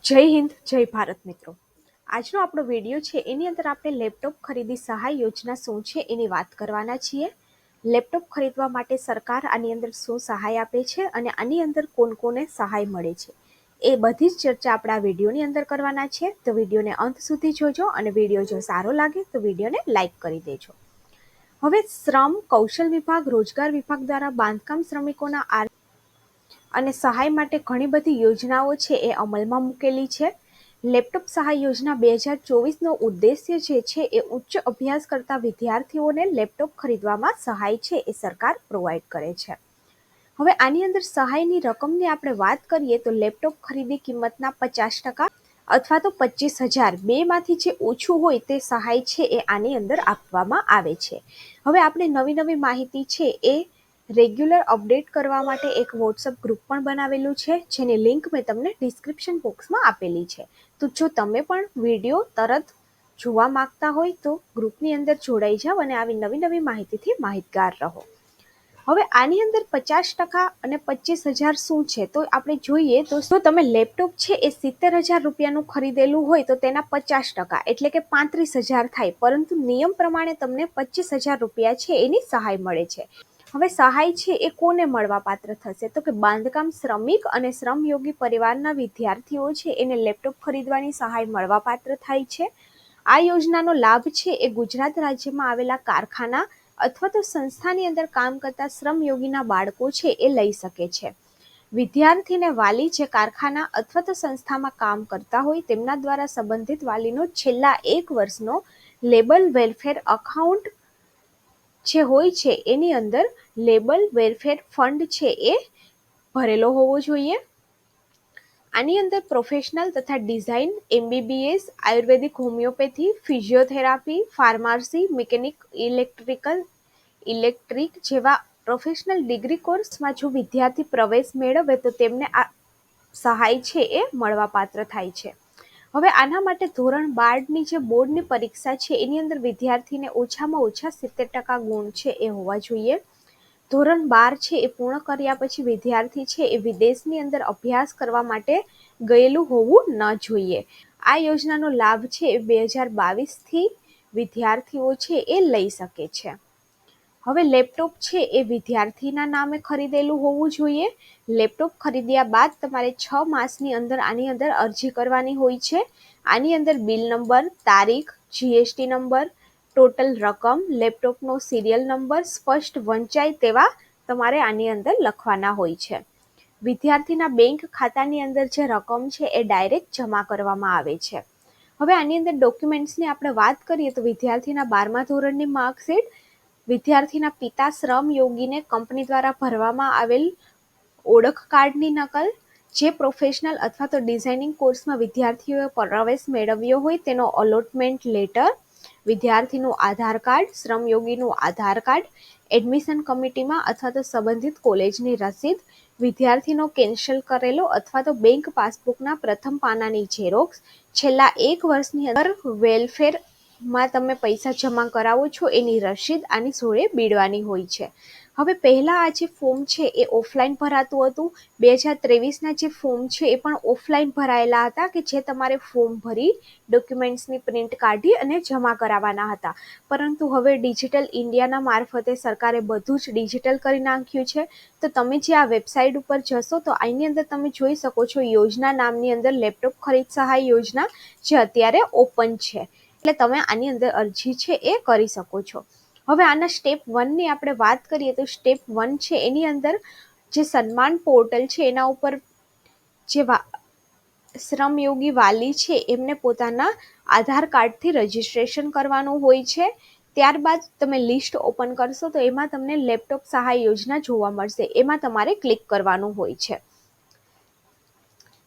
જય હિન્દ, જય ભારત મિત્રો। આજનો આપણો વિડીયો છે એની અંદર આપણે લેપટોપ ખરીદી સહાય યોજના શું છે એની વાત કરવાના છીએ। લેપટોપ ખરીદવા માટે સરકાર આની અંદર શું સહાય આપે છે અને આની અંદર કોણ કોને સહાય મળે છે એ બધી જ ચર્ચા આપણે આ વિડીયોની અંદર કરવાના છે। તો વિડીયોને અંત સુધી જોજો અને વિડીયો જો સારો લાગે તો વિડીયોને લાઈક કરી દેજો। હવે શ્રમ કૌશલ વિભાગ, રોજગાર વિભાગ દ્વારા બાંધકામ શ્રમિકોના અને સહાય માટે ઘણી બધી યોજનાઓ છે એ અમલમાં મૂકેલી છે। લેપટોપ સહાય યોજના 2024નો ઉદ્દેશ્ય જે છે એ ઉચ્ચ અભ્યાસ કરતા વિદ્યાર્થીઓને લેપટોપ ખરીદવામાં સહાય છે એ સરકાર પ્રોવાઈડ કરે છે। હવે આની અંદર સહાયની રકમની આપણે વાત કરીએ તો લેપટોપ ખરીદી કિંમતના 50% અથવા તો 25,000 બેમાંથી જે ઓછું હોય તે સહાય છે એ આની અંદર આપવામાં આવે છે। હવે આપણે નવી નવી માહિતી છે એ રેગ્યુલર અપડેટ કરવા માટે એક વોટ્સઅપ ગ્રુપ પણ બનાવેલું છે, જેની લિંક મેં તમને ડિસ્ક્રિપ્શન બોક્સમાં આપેલી છે। તો જો તમે પણ વિડીયો તરત જોવા માંગતા હોય તો ગ્રુપની અંદર જોડાઈ જાઓ અને આવી નવી નવી માહિતીથી માહિતગાર રહો। હવે આની અંદર 50% અને 25,000 શું છે તો આપણે જોઈએ તો જો તમે લેપટોપ છે એ 70,000 રૂપિયાનું ખરીદેલું હોય તો તેના 50% એટલે કે 35,000 થાય, પરંતુ નિયમ પ્રમાણે તમને 25,000 રૂપિયા છે એની સહાય મળે છે। હવે સહાય છે એ કોને મળવા પાત્ર થશે તો કે બાંધકામ શ્રમિક અને શ્રમયોગી પરિવારના વિદ્યાર્થીઓ છે એને લેપટોપ ખરીદવાની સહાય મળવા પાત્ર થાય છે। આ યોજનાનો લાભ છે એ ગુજરાત રાજ્યમાં આવેલા કારખાના અથવા તો સંસ્થાની અંદર કામ કરતા શ્રમયોગીના બાળકો છે એ લઈ શકે છે। વિદ્યાર્થીને વાલી જે કારખાના અથવા તો સંસ્થામાં કામ કરતા હોય તેમના દ્વારા સંબંધિત વાલીનો છેલ્લા 1 વર્ષનો લેબર વેલફેર અકાઉન્ટ જે હોય છે એની અંદર લેબર વેલફેર ફંડ છે એ ભરેલો હોવો જોઈએ। આની અંદર પ્રોફેશનલ તથા design, MBBS, Ayurvedic, homeopathy, physiotherapy, pharmacy, mechanic, electric જેવા પ્રોફેશનલ ડિગ્રી કોર્સમાં જો વિદ્યાર્થી પ્રવેશ મેળવે તો તેમને આ સહાય છે એ મળવા પાત્ર થાય છે। હવે આના માટે ધોરણ 12ની જે બોર્ડની પરીક્ષા છે એની અંદર વિદ્યાર્થીને ઓછામાં ઓછા 70% ગુણ છે એ હોવા જોઈએ। ધોરણ 12 છે એ પૂર્ણ કર્યા પછી વિદ્યાર્થી છે એ વિદેશની અંદર અભ્યાસ કરવા માટે ગયેલું હોવું ન જોઈએ। આ યોજનાનો લાભ છે એ 2022થી વિદ્યાર્થીઓ છે એ લઈ શકે છે। હવે લેપટોપ છે એ વિદ્યાર્થીના નામે ખરીદેલું હોવું જોઈએ। લેપટોપ ખરીદ્યા બાદ તમારે 6 માસની અંદર આની અંદર અરજી કરવાની હોય છે। આની અંદર બિલ નંબર, તારીખ, GST નંબર, ટોટલ રકમ, લેપટોપનો સિરિયલ નંબર સ્પષ્ટ વંચાય તેવા તમારે આની અંદર લખવાના હોય છે। વિદ્યાર્થીના બેંક ખાતાની અંદર જે રકમ છે એ ડાયરેક્ટ જમા કરવામાં આવે છે। હવે આની અંદર ડોક્યુમેન્ટ્સની આપણે વાત કરીએ તો વિદ્યાર્થીના 12મા ધોરણની માર્કશીટ, વિદ્યાર્થીના પિતા શ્રમ યોગીને કંપની દ્વારા ભરવામાં આવેલ ઓળખ કાર્ડની નકલ, જે પ્રોફેશનલ અથવા તો ડિઝાઇનિંગ કોર્સમાં વિદ્યાર્થીઓએ પ્રવેશ મેળવ્યો હોય તેનો અલોટમેન્ટ લેટર, વિદ્યાર્થીનું આધાર કાર્ડ, શ્રમયોગીનું આધાર કાર્ડ, એડમિશન કમિટીમાં અથવા તો સંબંધિત કોલેજની રસીદ, વિદ્યાર્થીનો કેન્સલ કરેલો અથવા તો બેંક પાસબુકના પ્રથમ પાનાની ઝેરોક્સ, છેલ્લા 1 વર્ષની અંદર વેલફેરમાં તમે પૈસા જમા કરાવો છો એની રસીદ આની જોડે બીડવાની હોય છે। હવે પહેલાં આ જે ફોર્મ છે એ ઓફલાઈન ભરાતું હતું। 2023ના જે ફોર્મ છે એ પણ ઓફલાઈન ભરાયેલા હતા કે જે તમારે ફોર્મ ભરી ડોક્યુમેન્ટ્સની પ્રિન્ટ કાઢી અને જમા કરાવવાના હતા, પરંતુ હવે ડિજિટલ ઇન્ડિયાના મારફતે સરકારે બધું જ ડિજિટલ કરી નાખ્યું છે। તો તમે જે આ વેબસાઇટ ઉપર જશો તો આની અંદર તમે જોઈ શકો છો યોજના નામની અંદર લેપટોપ ખરીદ સહાય યોજના જે અત્યારે ઓપન છે, એટલે તમે આની અંદર અરજી છે એ કરી શકો છો। હવે આના સ્ટેપ 1ની આપણે વાત કરીએ તો સ્ટેપ 1 છે એની અંદર જે સન્માન પોર્ટલ છે એના ઉપર જે શ્રમયોગી વાલી છે એમને પોતાના આધાર કાર્ડથી રજીસ્ટ્રેશન કરવાનું હોય છે। ત્યારબાદ તમે લિસ્ટ ઓપન કરશો તો એમાં તમને લેપટોપ સહાય યોજના જોવા મળશે, એમાં તમારે ક્લિક કરવાનું હોય છે।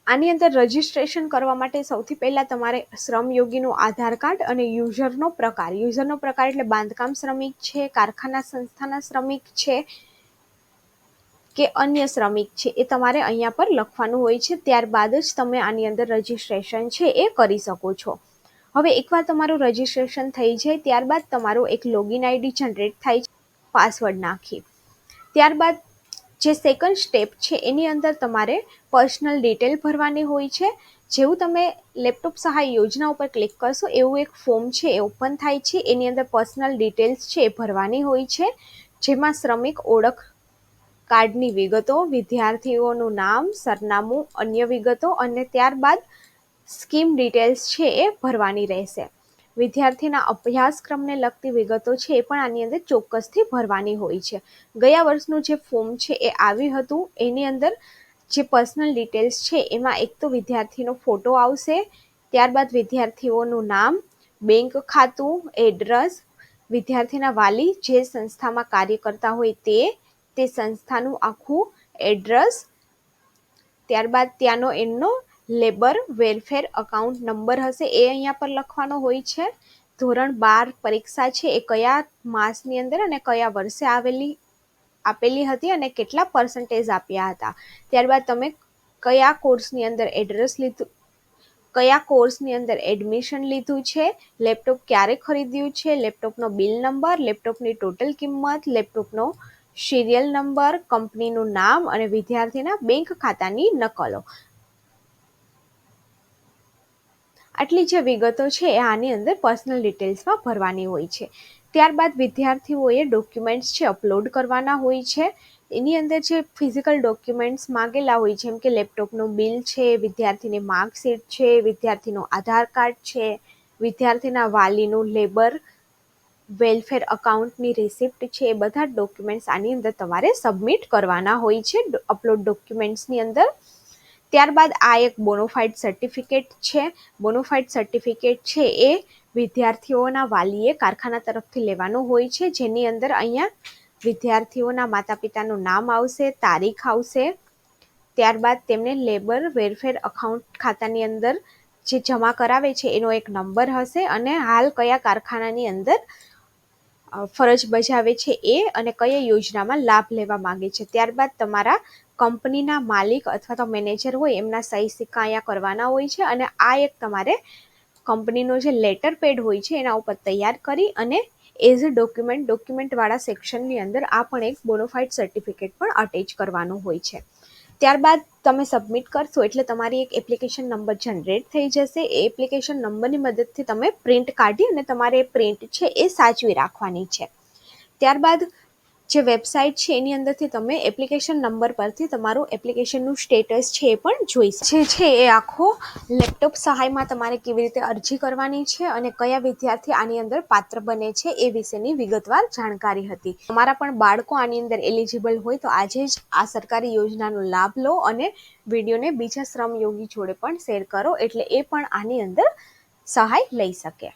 આની અંદર રજીસ્ટ્રેશન કરવા માટે સૌથી પહેલાં તમારે શ્રમયોગીનું આધાર કાર્ડ અને યુઝરનો પ્રકાર એટલે બાંધકામ શ્રમિક છે, કારખાના સંસ્થાના શ્રમિક છે કે અન્ય શ્રમિક છે એ તમારે અહીંયા પર લખવાનું હોય છે। ત્યારબાદ જ તમે આની અંદર રજીસ્ટ્રેશન છે એ કરી શકો છો। હવે એકવાર તમારું રજીસ્ટ્રેશન થઈ જાય ત્યારબાદ તમારો એક લોગિન આઈડી જનરેટ થાય છે પાસવર્ડ નાખી। ત્યારબાદ જે સેકન્ડ સ્ટેપ છે એની અંદર તમારે પર્સનલ ડિટેલ ભરવાની હોય છે, જેવું તમે લેપટોપ સહાય યોજના ઉપર ક્લિક કરશો એવું એક ફોર્મ છે એ ઓપન થાય છે. એની અંદર પર્સનલ ડિટેલ્સ છે એ ભરવાની હોય છે, જેમાં શ્રમિક ઓળખ કાર્ડની વિગતો, વિદ્યાર્થીઓનું નામ, સરનામું, અન્ય વિગતો અને ત્યારબાદ સ્કીમ ડિટેલ્સ છે એ ભરવાની રહેશે. વિદ્યાર્થીના અભ્યાસક્રમને લગતી વિગતો છે એ પણ આની અંદર ચોક્કસથી ભરવાની હોય છે. ગયા વર્ષનું જે ફોર્મ છે એ આવ્યું હતું, એની અંદર જે પર્સનલ ડિટેલ્સ છે એમાં એક તો વિદ્યાર્થીનો ફોટો આવશે, ત્યારબાદ વિદ્યાર્થીઓનું નામ, બેંક ખાતું, એડ્રેસ, વિદ્યાર્થીના વાલી જે સંસ્થામાં કાર્ય કરતા હોય તે સંસ્થાનું આખું એડ્રેસ, ત્યારબાદ ત્યાંનો એમનો લેબર વેલફેર અકાઉન્ટ નંબર હશે એ અહીંયા પર લખવાનો હોય છે. ધોરણ 12 પરીક્ષા છે એ કયા માસની અંદર અને કયા વર્ષે આપેલી હતી અને કેટલા પર્સન્ટેજ આપ્યા હતા. ત્યારબાદ તમે કયા કોર્સની અંદર કયા કોર્સની અંદર એડમિશન લીધું છે, લેપટોપ ક્યારે ખરીદ્યું છે, લેપટોપનો બિલ નંબર, લેપટોપની ટોટલ કિંમત, લેપટોપનો સિરિયલ નંબર, કંપનીનું નામ અને વિદ્યાર્થીના બેંક ખાતાની નકલો. આટલી જે વિગતો છે એ આની અંદર પર્સનલ ડિટેલ્સમાં ભરવાની હોય છે. ત્યારબાદ વિદ્યાર્થીઓએ ડોક્યુમેન્ટ્સ છે અપલોડ કરવાના હોય છે. એની અંદર જે ફિઝિકલ ડોક્યુમેન્ટ્સ માંગેલા હોય, જેમ કે લેપટોપનું બિલ છે, વિદ્યાર્થીની માર્કશીટ છે, વિદ્યાર્થીનું આધાર કાર્ડ છે, વિદ્યાર્થીના વાલીનું લેબર વેલફેર અકાઉન્ટની રિસિપ્ટ છે, એ બધા ડોક્યુમેન્ટ્સ આની અંદર તમારે સબમિટ કરવાના હોય છે અપલોડ ડોક્યુમેન્ટ્સની અંદર. ત્યારબાદ આ એક બોનોફાઇડ સર્ટિફિકેટ છે. બોનોફાઇડ સર્ટિફિકેટ છે એ વિદ્યાર્થીઓના વાલીએ કારખાના તરફથી લેવાનું હોય છે, જેની અંદર અહીંયા વિદ્યાર્થીઓના માતા પિતાનું નામ આવશે, તારીખ આવશે, ત્યારબાદ તેમને લેબર વેલફેર અકાઉન્ટ ખાતાની અંદર જે જમા કરાવે છે એનો એક નંબર હશે અને હાલ કયા કારખાનાની અંદર ફરજ બજાવે છે એ અને કઈ યોજનામાં લાભ લેવા માંગે છે. ત્યારબાદ તમારા કંપનીના માલિક અથવા તો મેનેજર હોય એમના સહી સિક્કા અહીંયા કરવાના હોય છે અને આ એક તમારે કંપનીનો જે લેટર પેડ હોય છે એના ઉપર તૈયાર કરી અને એઝ અ ડોક્યુમેન્ટવાળા સેક્શનની અંદર આ પણ એક બોનોફાઇડ સર્ટિફિકેટ પણ અટેચ કરવાનું હોય છે. ત્યારબાદ તમે સબમિટ કરશો એટલે તમારી એક એપ્લિકેશન નંબર જનરેટ થઈ જશે. એ એપ્લિકેશન નંબરની મદદથી તમે પ્રિન્ટ કાઢી અને તમારે પ્રિન્ટ છે એ સાચવી રાખવાની છે. ત્યારબાદ જે વેબસાઇટ છે એની અંદરથી તમે એપ્લિકેશન નંબર પરથી તમારું એપ્લિકેશનનું સ્ટેટસ છે એ પણ જોઈ શકો છે. એ આખો લેપટોપ સહાયમાં તમારે કેવી રીતે અરજી કરવાની છે અને કયા વિદ્યાર્થી આની અંદર પાત્ર બને છે એ વિશેની વિગતવાર જાણકારી હતી. તમારા પણ બાળકો આની અંદર એલિજિબલ હોય તો આજે જ આ સરકારી યોજનાનો લાભ લો અને વિડીયોને બીજા શ્રમયોગી જોડે પણ શેર કરો, એટલે એ પણ આની અંદર સહાય લઈ શકે.